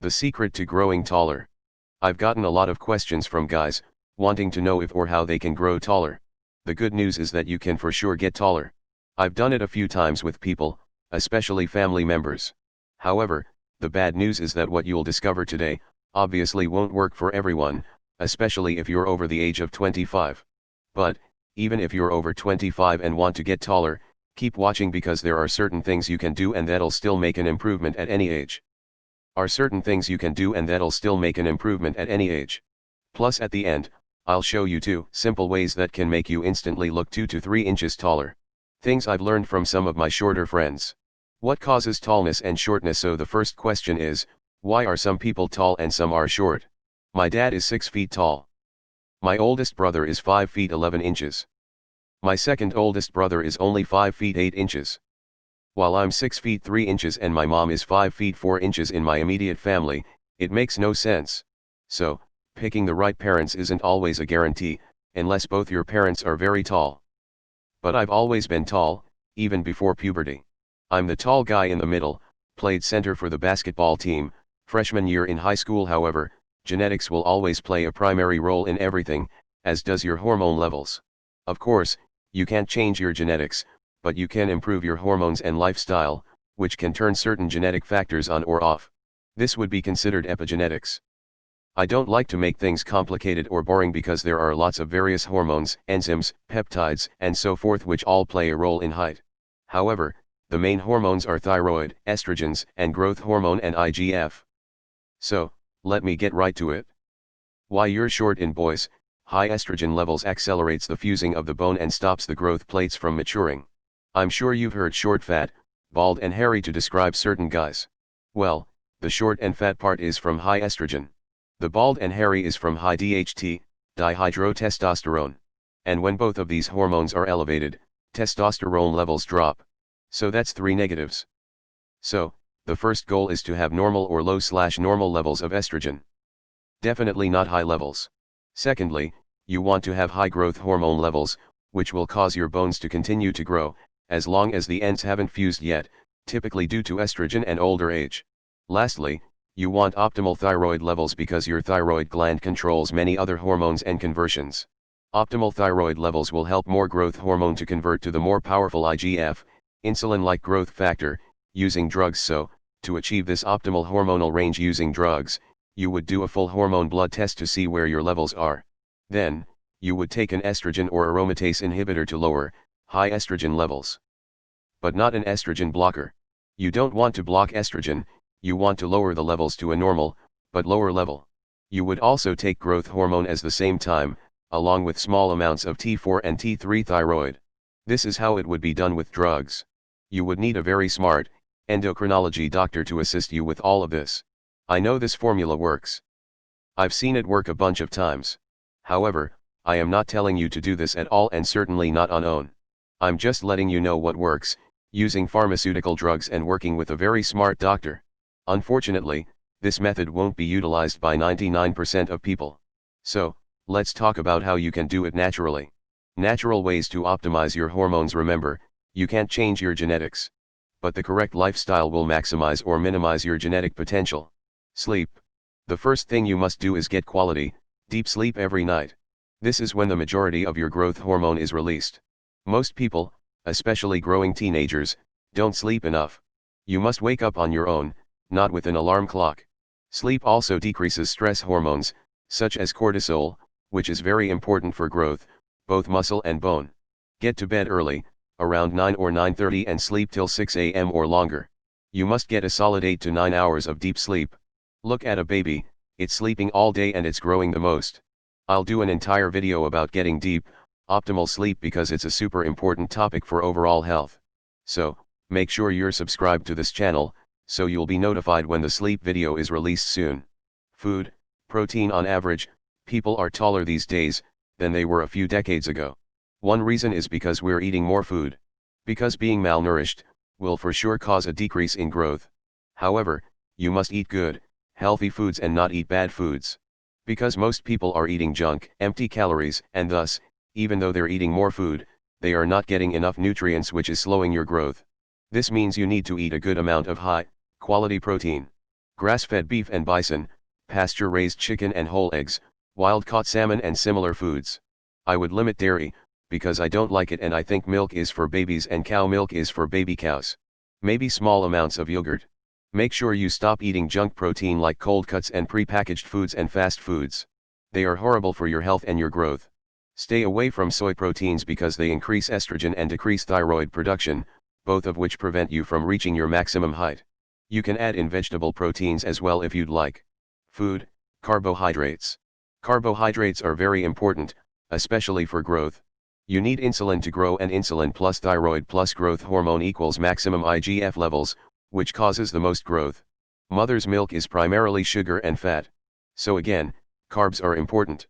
The secret to growing taller. I've gotten a lot of questions from guys, wanting to know if or how they can grow taller. The good news is that you can for sure get taller. I've done it a few times with people, especially family members. However, the bad news is that what you'll discover today, obviously won't work for everyone, especially if you're over the age of 25. But, even if you're over 25 and want to get taller, keep watching because there are certain things you can do and that'll still make an improvement at any age. Are certain things you can do and that'll still make an improvement at any age. Plus at the end, I'll show you 2 simple ways that can make you instantly look 2 to 3 inches taller. Things I've learned from some of my shorter friends. What causes tallness and shortness? So the first question is, why are some people tall and some are short? My dad is 6 feet tall. My oldest brother is 5 feet 11 inches. My second oldest brother is only 5 feet 8 inches. While I'm 6 feet 3 inches and my mom is 5 feet 4 inches in my immediate family, it makes no sense. So, picking the right parents isn't always a guarantee, unless both your parents are very tall. But I've always been tall, even before puberty. I'm the tall guy in the middle, played center for the basketball team, freshman year in high school. However, genetics will always play a primary role in everything, as does your hormone levels. Of course, you can't change your genetics, but you can improve your hormones and lifestyle, which can turn certain genetic factors on or off. This would be considered epigenetics. I don't like to make things complicated or boring because there are lots of various hormones, enzymes, peptides, and so forth which all play a role in height. However, the main hormones are thyroid, estrogens, and growth hormone and IGF. So, let me get right to it. Why you're short in boys. High estrogen levels accelerates the fusing of the bone and stops the growth plates from maturing. I'm sure you've heard short, fat, bald and hairy to describe certain guys. Well, the short and fat part is from high estrogen. The bald and hairy is from high DHT, dihydrotestosterone. And when both of these hormones are elevated, testosterone levels drop. So that's 3 negatives. So, the first goal is to have normal or low/normal levels of estrogen. Definitely not high levels. Secondly, you want to have high growth hormone levels, which will cause your bones to continue to grow, as long as the ends haven't fused yet, typically due to estrogen and older age. Lastly, you want optimal thyroid levels because your thyroid gland controls many other hormones and conversions. Optimal thyroid levels will help more growth hormone to convert to the more powerful IGF, insulin-like growth factor, using drugs. So, to achieve this optimal hormonal range using drugs, you would do a full hormone blood test to see where your levels are. Then, you would take an estrogen or aromatase inhibitor to lower high estrogen levels. But not an estrogen blocker. You don't want to block estrogen, you want to lower the levels to a normal, but lower level. You would also take growth hormone at the same time, along with small amounts of T4 and T3 thyroid. This is how it would be done with drugs. You would need a very smart endocrinology doctor to assist you with all of this. I know this formula works. I've seen it work a bunch of times. However, I am not telling you to do this at all and certainly not on own. I'm just letting you know what works, using pharmaceutical drugs and working with a very smart doctor. Unfortunately, this method won't be utilized by 99% of people. So, let's talk about how you can do it naturally. Natural ways to optimize your hormones. Remember, you can't change your genetics. But the correct lifestyle will maximize or minimize your genetic potential. Sleep. The first thing you must do is get quality, deep sleep every night. This is when the majority of your growth hormone is released. Most people, especially growing teenagers, don't sleep enough. You must wake up on your own, not with an alarm clock. Sleep also decreases stress hormones, such as cortisol, which is very important for growth, both muscle and bone. Get to bed early, around 9 or 9:30 and sleep till 6 a.m. or longer. You must get a solid 8 to 9 hours of deep sleep. Look at a baby, it's sleeping all day and it's growing the most. I'll do an entire video about getting deep, optimal sleep because it's a super important topic for overall health. So, make sure you're subscribed to this channel, so you'll be notified when the sleep video is released soon. Food, protein. On average, people are taller these days than they were a few decades ago. One reason is because we're eating more food. Because being malnourished will for sure cause a decrease in growth. However, you must eat good, healthy foods and not eat bad foods. Because most people are eating junk, empty calories, and thus, even though they're eating more food, they are not getting enough nutrients, which is slowing your growth. This means you need to eat a good amount of high quality protein. Grass-fed beef and bison, pasture-raised chicken and whole eggs, wild-caught salmon and similar foods. I would limit dairy, because I don't like it and I think milk is for babies and cow milk is for baby cows. Maybe small amounts of yogurt. Make sure you stop eating junk protein like cold cuts and pre-packaged foods and fast foods. They are horrible for your health and your growth. Stay away from soy proteins because they increase estrogen and decrease thyroid production, both of which prevent you from reaching your maximum height. You can add in vegetable proteins as well if you'd like. Food, carbohydrates. Carbohydrates are very important, especially for growth. You need insulin to grow, and insulin plus thyroid plus growth hormone equals maximum IGF levels, which causes the most growth. Mother's milk is primarily sugar and fat. So again, carbs are important.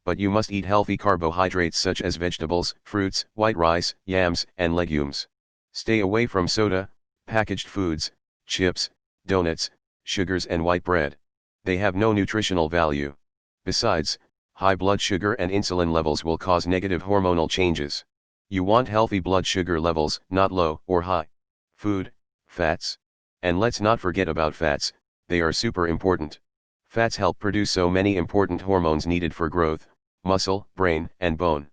But you must eat healthy carbohydrates such as vegetables, fruits, white rice, yams, and legumes. Stay away from soda, packaged foods, chips, donuts, sugars and white bread. They have no nutritional value. Besides, high blood sugar and insulin levels will cause negative hormonal changes. You want healthy blood sugar levels, not low or high. Food, fats. And let's not forget about fats, they are super important. Fats help produce so many important hormones needed for growth, muscle, brain, and bone.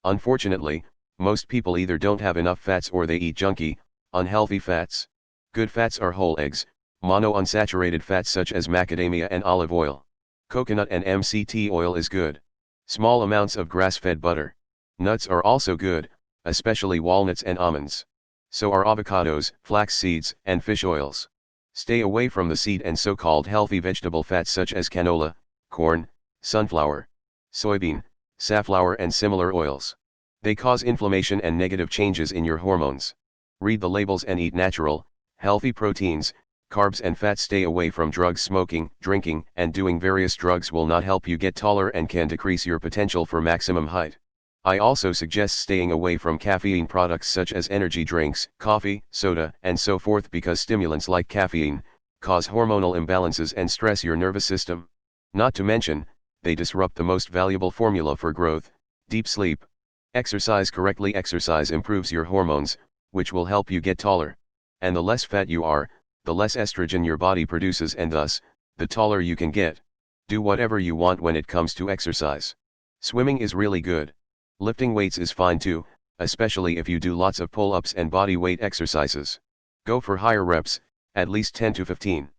Unfortunately, most people either don't have enough fats or they eat junky, unhealthy fats. Good fats are whole eggs, monounsaturated fats such as macadamia and olive oil. Coconut and MCT oil is good. Small amounts of grass-fed butter. Nuts are also good, especially walnuts and almonds. So are avocados, flax seeds, and fish oils. Stay away from the seed and so-called healthy vegetable fats such as canola, corn, sunflower, soybean, safflower and similar oils. They cause inflammation and negative changes in your hormones. Read the labels and eat natural, healthy proteins, carbs and fats. Stay away from drugs. Smoking, drinking, and doing various drugs will not help you get taller and can decrease your potential for maximum height. I also suggest staying away from caffeine products such as energy drinks, coffee, soda, and so forth because stimulants like caffeine cause hormonal imbalances and stress your nervous system. Not to mention, they disrupt the most valuable formula for growth, deep sleep. Exercise correctly. Exercise improves your hormones, which will help you get taller. And the less fat you are, the less estrogen your body produces and thus, the taller you can get. Do whatever you want when it comes to exercise. Swimming is really good. Lifting weights is fine too, especially if you do lots of pull-ups and body weight exercises. Go for higher reps, at least 10 to 15.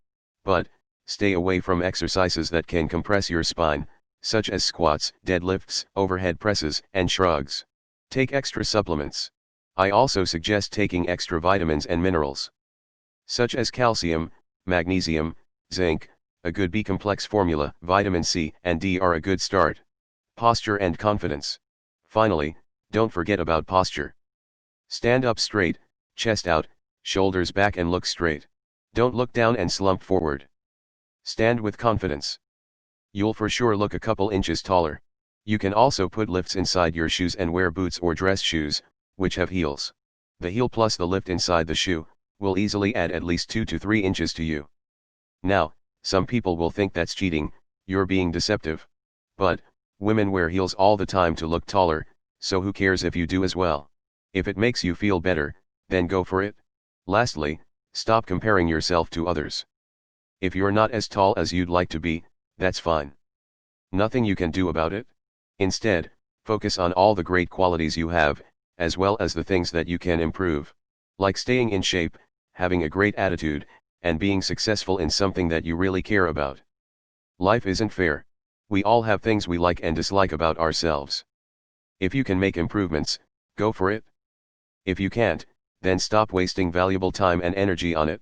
But, stay away from exercises that can compress your spine, such as squats, deadlifts, overhead presses, and shrugs. Take extra supplements. I also suggest taking extra vitamins and minerals, such as calcium, magnesium, zinc. A good B-complex formula, vitamin C and D are a good start. Posture and confidence. Finally, don't forget about posture. Stand up straight, chest out, shoulders back and look straight. Don't look down and slump forward. Stand with confidence. You'll for sure look a couple inches taller. You can also put lifts inside your shoes and wear boots or dress shoes, which have heels. The heel plus the lift inside the shoe will easily add at least 2 to 3 inches to you. Now, some people will think that's cheating, you're being deceptive. But, women wear heels all the time to look taller, so who cares if you do as well? If it makes you feel better, then go for it. Lastly, stop comparing yourself to others. If you're not as tall as you'd like to be, that's fine. Nothing you can do about it. Instead, focus on all the great qualities you have, as well as the things that you can improve. Like staying in shape, having a great attitude, and being successful in something that you really care about. Life isn't fair. We all have things we like and dislike about ourselves. If you can make improvements, go for it. If you can't, then stop wasting valuable time and energy on it.